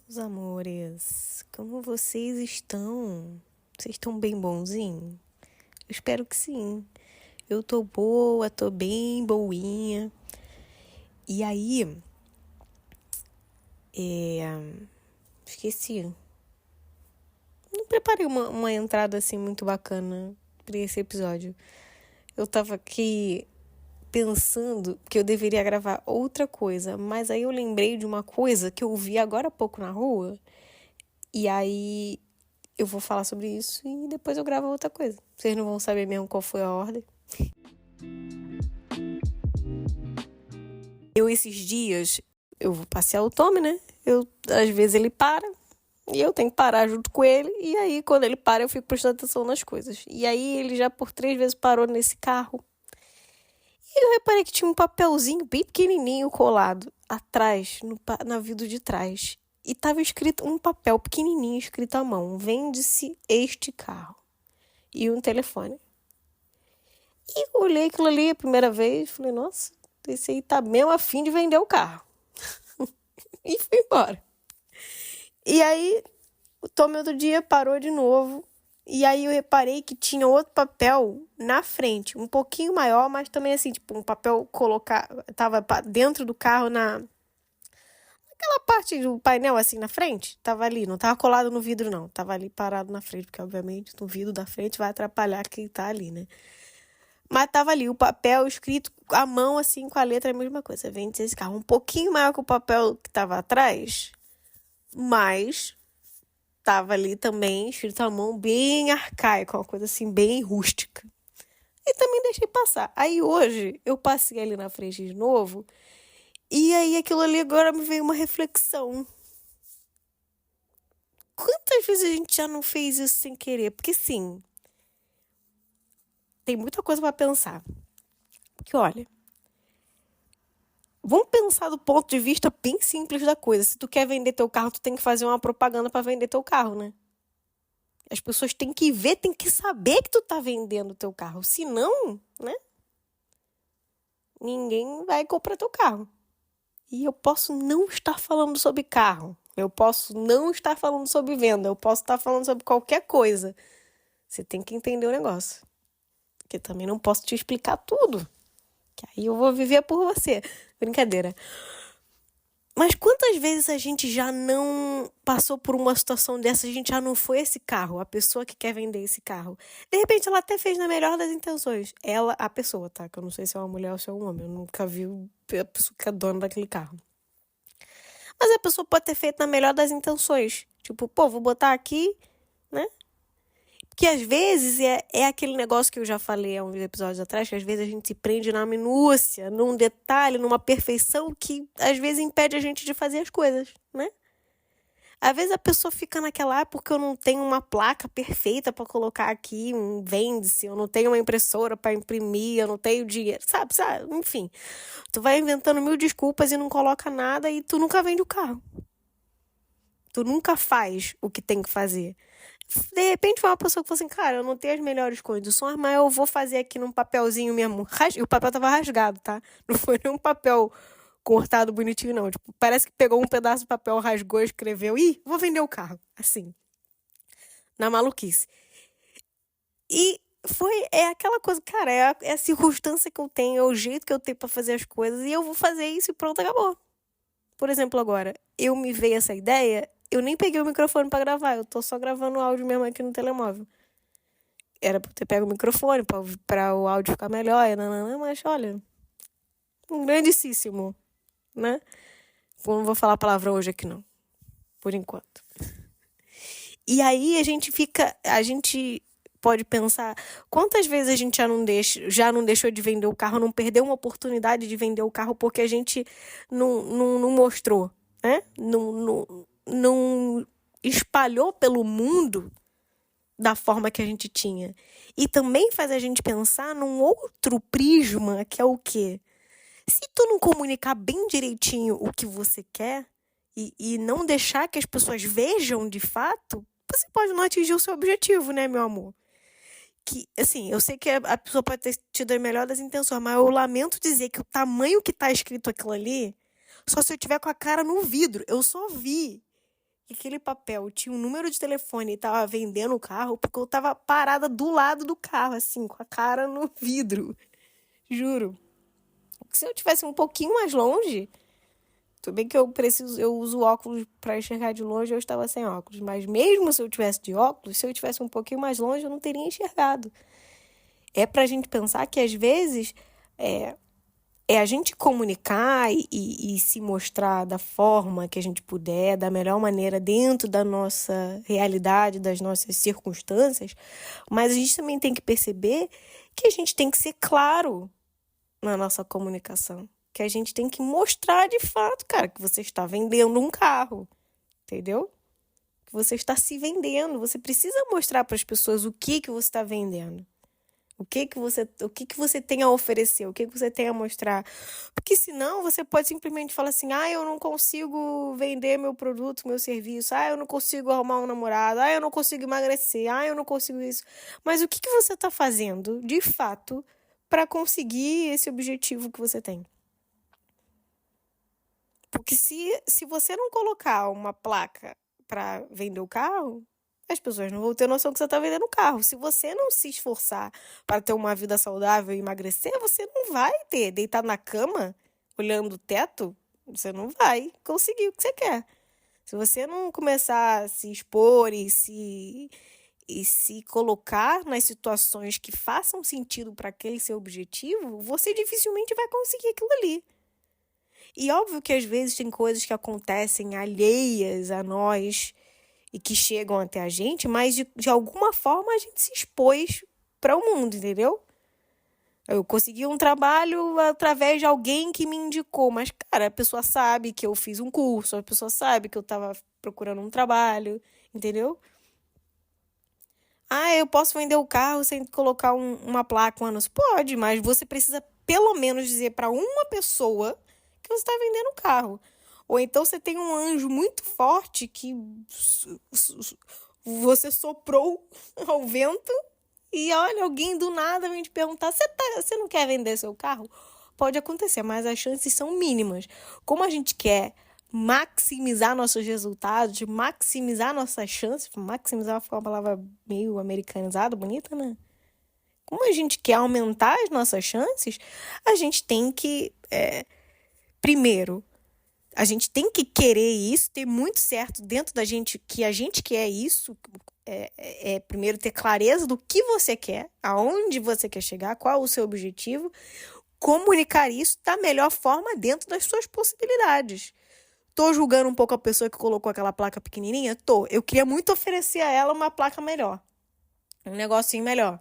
Meus amores, como vocês estão? Vocês estão bem bonzinhos? Eu espero que sim. Eu tô boa, tô bem boinha. E aí, esqueci. Não preparei uma entrada assim muito bacana pra esse episódio. Eu tava aqui pensando que eu deveria gravar outra coisa, mas aí eu lembrei de uma coisa que eu vi agora há pouco na rua. E aí eu vou falar sobre isso e depois eu gravo outra coisa. Vocês não vão saber mesmo qual foi a ordem. Esses dias, eu vou passear o Tommy, né? Às vezes ele para e eu tenho que parar junto com ele. E aí, quando ele para, eu fico prestando atenção nas coisas. E aí, ele já por 3 vezes parou nesse carro. E eu reparei que tinha um papelzinho bem pequenininho colado atrás, na vidro de trás. E tava escrito um papel pequenininho escrito à mão: vende-se este carro. E um telefone. E eu olhei aquilo ali a primeira vez, falei, nossa, esse aí tá mesmo a fim de vender o carro. E fui embora. E aí, o Tommy outro dia parou de novo. E aí eu reparei que tinha outro papel na frente, um pouquinho maior, mas também assim, tipo, um papel tava dentro do carro naquela parte do painel assim na frente, tava ali, não tava colado no vidro não, tava ali parado na frente, porque obviamente no vidro da frente vai atrapalhar quem tá ali, né? Mas tava ali o papel escrito à mão, assim, com a letra, a mesma coisa. Vende esse carro um pouquinho maior que o papel que tava atrás, mas tava ali também escrito à mão, bem arcaico, uma coisa assim, bem rústica. E também deixei passar. Aí hoje, eu passei ali na frente de novo, e aí aquilo ali agora me veio uma reflexão. Quantas vezes a gente já não fez isso sem querer? Porque sim, tem muita coisa pra pensar. Porque olha, vamos pensar do ponto de vista bem simples da coisa. Se tu quer vender teu carro, tu tem que fazer uma propaganda para vender teu carro, né? As pessoas têm que ver, têm que saber que tu tá vendendo teu carro. Se não, né? Ninguém vai comprar teu carro. E eu posso não estar falando sobre carro. Eu posso não estar falando sobre venda. Eu posso estar falando sobre qualquer coisa. Você tem que entender o negócio. Porque também não posso te explicar tudo. Que aí eu vou viver por você. Brincadeira. Mas quantas vezes a gente já não passou por uma situação dessa, a gente já não foi esse carro, a pessoa que quer vender esse carro. De repente ela até fez na melhor das intenções. Ela, a pessoa, tá? Que eu não sei se é uma mulher ou se é um homem. Eu nunca vi a pessoa que é dona daquele carro. Mas a pessoa pode ter feito na melhor das intenções. Tipo, pô, vou botar aqui, né? Que às vezes é aquele negócio que eu já falei há uns episódios atrás, que às vezes a gente se prende na minúcia, num detalhe, numa perfeição que às vezes impede a gente de fazer as coisas, né? Às vezes a pessoa fica naquela, porque eu não tenho uma placa perfeita para colocar aqui, um vende-se, eu não tenho uma impressora para imprimir, eu não tenho dinheiro, sabe? Enfim, tu vai inventando 1000 desculpas e não coloca nada e tu nunca vende o carro. Tu nunca faz o que tem que fazer. De repente foi uma pessoa que falou assim, cara, eu não tenho as melhores condições, mas eu vou fazer aqui num papelzinho mesmo. E o papel tava rasgado, tá? Não foi nenhum papel cortado bonitinho, não. Tipo, parece que pegou um pedaço de papel, rasgou, escreveu, vou vender o carro. Assim. Na maluquice. E é aquela coisa, cara, é a circunstância que eu tenho, é o jeito que eu tenho pra fazer as coisas, e eu vou fazer isso e pronto, acabou. Por exemplo, agora, eu me veio essa ideia, eu nem peguei o microfone pra gravar, eu tô só gravando o áudio mesmo aqui no telemóvel. Era pra eu ter pego o microfone pra o áudio ficar melhor, mas olha, um grandíssimo, né? Não vou falar palavrão hoje aqui não, por enquanto. E aí a gente pode pensar, quantas vezes a gente já não deixou de vender o carro, não perdeu uma oportunidade de vender o carro porque a gente não mostrou, né? Não espalhou pelo mundo da forma que a gente tinha. E também faz a gente pensar num outro prisma, que é o quê? Se tu não comunicar bem direitinho o que você quer e não deixar que as pessoas vejam de fato, você pode não atingir o seu objetivo, né, meu amor? Que, assim, eu sei que a pessoa pode ter tido a melhor das intenções, mas eu lamento dizer que o tamanho que tá escrito aquilo ali, só se eu tiver com a cara no vidro. Eu só vi que aquele papel tinha um número de telefone e tava vendendo o carro, porque eu tava parada do lado do carro, assim, com a cara no vidro. Juro. Se eu tivesse um pouquinho mais longe, tudo bem que eu uso óculos para enxergar de longe, eu estava sem óculos, mas mesmo se eu tivesse de óculos, se eu tivesse um pouquinho mais longe, eu não teria enxergado. É pra gente pensar que às vezes é a gente comunicar e se mostrar da forma que a gente puder, da melhor maneira dentro da nossa realidade, das nossas circunstâncias, mas a gente também tem que perceber que a gente tem que ser claro na nossa comunicação, que a gente tem que mostrar de fato, cara, que você está vendendo um carro, entendeu? Que você está se vendendo, você precisa mostrar para as pessoas o que você está vendendo. O que você tem a oferecer, o que você tem a mostrar. Porque senão você pode simplesmente falar assim, eu não consigo vender meu produto, meu serviço, eu não consigo arrumar um namorado, eu não consigo emagrecer, eu não consigo isso. Mas o que você está fazendo, de fato, para conseguir esse objetivo que você tem? Porque se você não colocar uma placa para vender o carro, as pessoas não vão ter noção que você está vendendo o carro. Se você não se esforçar para ter uma vida saudável e emagrecer, você não vai ter. Deitado na cama, olhando o teto, você não vai conseguir o que você quer. Se você não começar a se expor e se colocar nas situações que façam sentido para aquele seu objetivo, você dificilmente vai conseguir aquilo ali. E óbvio que às vezes tem coisas que acontecem alheias a nós e que chegam até a gente, mas de alguma forma a gente se expôs para o mundo, entendeu? Eu consegui um trabalho através de alguém que me indicou, mas, cara, a pessoa sabe que eu fiz um curso, a pessoa sabe que eu estava procurando um trabalho, entendeu? Eu posso vender o carro sem colocar uma placa, um anúncio? Pode, mas você precisa pelo menos dizer para uma pessoa que você está vendendo o carro. Ou então você tem um anjo muito forte que você soprou ao vento e olha, alguém do nada vem te perguntar, você não quer vender seu carro? Pode acontecer, mas as chances são mínimas. Como a gente quer maximizar nossos resultados, maximizar nossas chances, maximizar foi uma palavra meio americanizada, bonita, né? Como a gente quer aumentar as nossas chances, a gente tem que, primeiro, a gente tem que querer isso, ter muito certo dentro da gente que a gente quer isso. Primeiro ter clareza do que você quer, aonde você quer chegar, qual é o seu objetivo, comunicar isso da melhor forma dentro das suas possibilidades. Tô julgando um pouco a pessoa que colocou aquela placa pequenininha? Tô. Eu queria muito oferecer a ela uma placa melhor. Um negocinho melhor.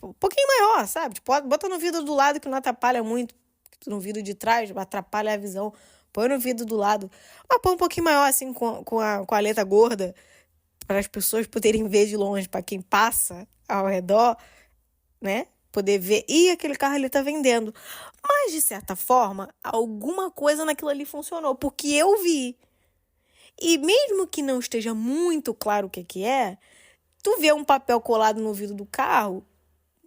Um pouquinho maior, sabe? Tipo, bota no vidro do lado que não atrapalha muito. No vidro de trás atrapalha a visão. Põe no vidro do lado. Mas põe um pouquinho maior, assim, com a letra gorda, para as pessoas poderem ver de longe, para quem passa ao redor, né? Poder ver, aquele carro ali tá vendendo. Mas, de certa forma, alguma coisa naquilo ali funcionou, porque eu vi. E mesmo que não esteja muito claro o que é, tu vê um papel colado no vidro do carro,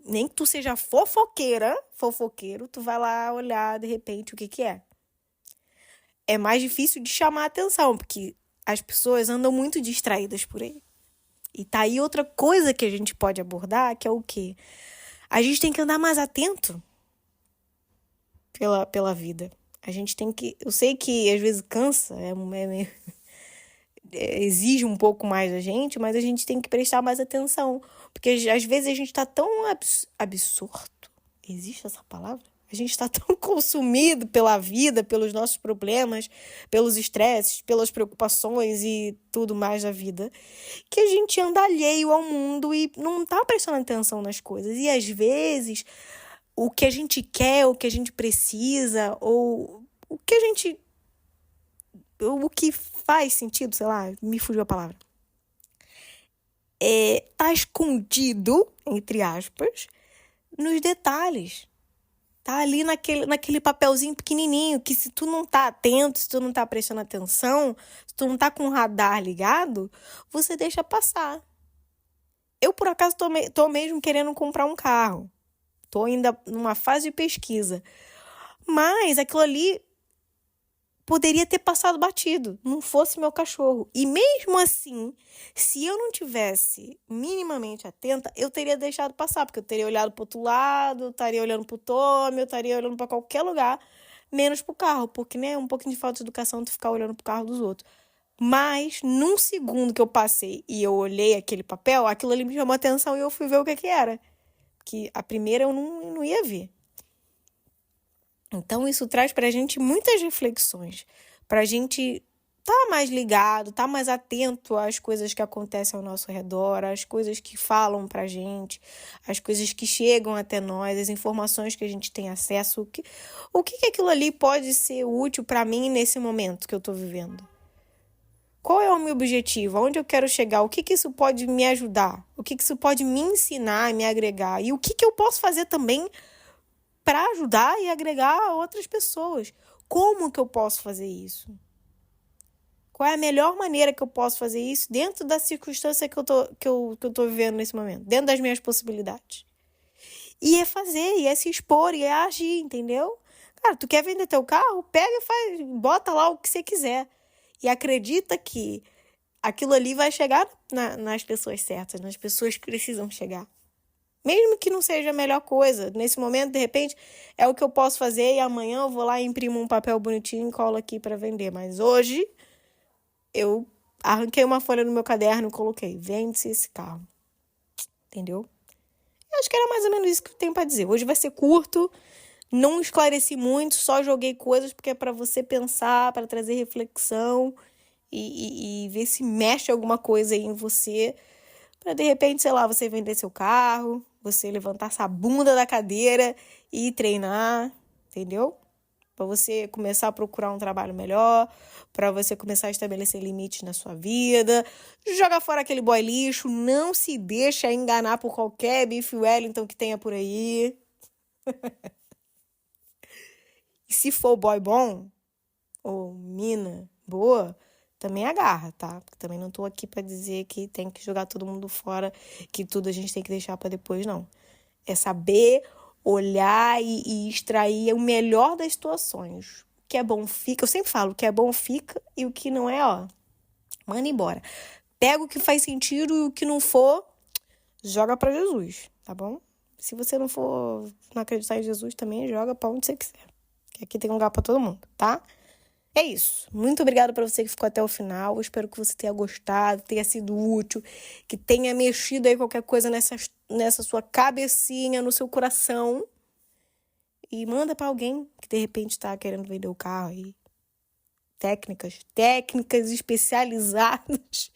nem que tu seja fofoqueiro, tu vai lá olhar, de repente, o que é. É mais difícil de chamar a atenção, porque as pessoas andam muito distraídas por aí. E tá aí outra coisa que a gente pode abordar, que é o quê? A gente tem que andar mais atento pela vida. A gente tem que... Eu sei que às vezes cansa, exige um pouco mais da gente, mas a gente tem que prestar mais atenção. Porque às vezes a gente tá tão absorto. Existe essa palavra? A gente está tão consumido pela vida, pelos nossos problemas, pelos estresses, pelas preocupações e tudo mais da vida, que a gente anda alheio ao mundo e não tá prestando atenção nas coisas. E às vezes, o que a gente quer, o que a gente precisa, ou o que faz sentido, sei lá, me fugiu a palavra, tá escondido, entre aspas, nos detalhes. Tá ali naquele papelzinho pequenininho, que se tu não tá atento, se tu não tá prestando atenção, se tu não tá com o radar ligado, você deixa passar. Eu, por acaso, tô mesmo querendo comprar um carro. Tô ainda numa fase de pesquisa. Mas aquilo ali poderia ter passado batido, não fosse meu cachorro. E mesmo assim, se eu não tivesse minimamente atenta, eu teria deixado passar, porque eu teria olhado pro outro lado, eu estaria olhando pro Tommy, eu estaria olhando para qualquer lugar, menos pro carro, porque, né, é um pouquinho de falta de educação tu ficar olhando pro carro dos outros. Mas, num segundo que eu passei e eu olhei aquele papel, aquilo ali me chamou a atenção e eu fui ver o que era. Que a primeira eu não ia ver. Então, isso traz pra gente muitas reflexões. Pra gente tá mais ligado, tá mais atento às coisas que acontecem ao nosso redor, às coisas que falam pra gente, às coisas que chegam até nós, as informações que a gente tem acesso. O que aquilo ali pode ser útil pra mim nesse momento que eu tô vivendo? Qual é o meu objetivo? Aonde eu quero chegar? O que isso pode me ajudar? O que isso pode me ensinar, me agregar? E o que eu posso fazer também para ajudar e agregar a outras pessoas? Como que eu posso fazer isso? Qual é a melhor maneira que eu posso fazer isso dentro da circunstância que eu tô vivendo nesse momento? Dentro das minhas possibilidades. E é fazer, e é se expor, e é agir, entendeu? Cara, tu quer vender teu carro? Pega e faz, bota lá o que você quiser. E acredita que aquilo ali vai chegar nas pessoas certas, nas pessoas que precisam chegar. Mesmo que não seja a melhor coisa. Nesse momento, de repente, é o que eu posso fazer e amanhã eu vou lá e imprimo um papel bonitinho e colo aqui para vender. Mas hoje, eu arranquei uma folha no meu caderno e coloquei: vende-se esse carro. Entendeu? Eu acho que era mais ou menos isso que eu tenho para dizer. Hoje vai ser curto, não esclareci muito, só joguei coisas porque é para você pensar, para trazer reflexão e ver se mexe alguma coisa aí em você. Para de repente, sei lá, você vender seu carro, você levantar essa bunda da cadeira e ir treinar, entendeu? Para você começar a procurar um trabalho melhor, para você começar a estabelecer limites na sua vida, joga fora aquele boy lixo, não se deixa enganar por qualquer bife Wellington que tenha por aí. E se for boy bom, ou mina boa, também agarra, tá? Porque também não tô aqui pra dizer que tem que jogar todo mundo fora, que tudo a gente tem que deixar pra depois, não. É saber olhar e extrair o melhor das situações. O que é bom fica, eu sempre falo, o que é bom fica e o que não é, ó, manda embora. Pega o que faz sentido e o que não for, joga pra Jesus, tá bom? Se você não for não acreditar em Jesus também, joga pra onde você quiser. Que aqui tem lugar pra todo mundo, tá? É isso. Muito obrigada para você que ficou até o final. Eu espero que você tenha gostado, tenha sido útil, que tenha mexido aí qualquer coisa nessa sua cabecinha, no seu coração. E manda para alguém que de repente está querendo vender o carro aí. Técnicas especializadas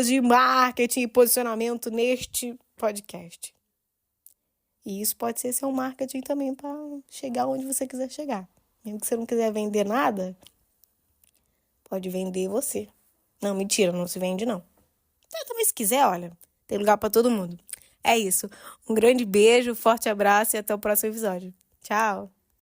de marketing e posicionamento neste podcast. E isso pode ser seu marketing também para chegar onde você quiser chegar. Mesmo que você não quiser vender nada, pode vender você. Não, mentira, não se vende, não. Também se quiser, olha, tem lugar pra todo mundo. É isso. Um grande beijo, forte abraço e até o próximo episódio. Tchau!